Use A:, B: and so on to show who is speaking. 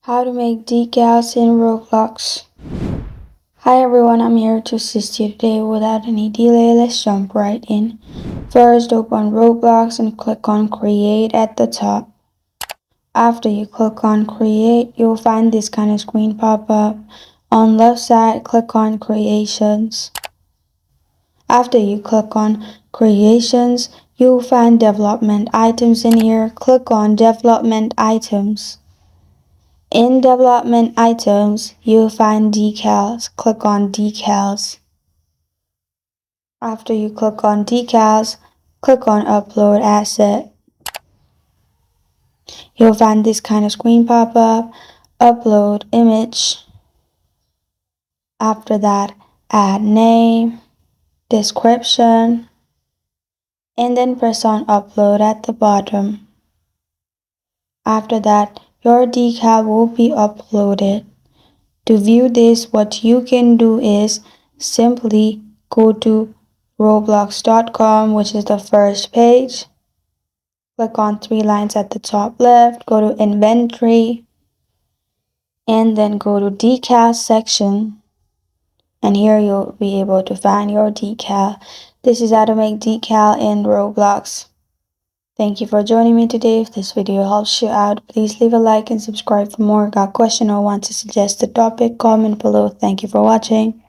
A: How to make decals in Roblox. Hi everyone, I'm here to assist you today. Without any delay, let's jump right in. First, open Roblox and click on Create at the top. After you click on Create, you'll find this kind of screen pop up. On left side, click on Creations. After you click on Creations, you'll find Development Items in here. Click on Development Items. In Development Items, you'll find Decals. Click on Decals. After you click on Decals, click on Upload Asset. You'll find this kind of screen pop up. Upload Image. After that, add name, description, and then press on Upload at the bottom. After that, your decal will be uploaded. To view this, what you can do is simply go to Roblox.com, which is the first page. Click on three lines at the top left, go to Inventory, and then go to Decal section. And here you'll be able to find your decal. This is how to make decal in Roblox. Thank you for joining me today. If this video helps you out, please leave a like and subscribe for more. Got a question or want to suggest a topic? Comment below. Thank you for watching.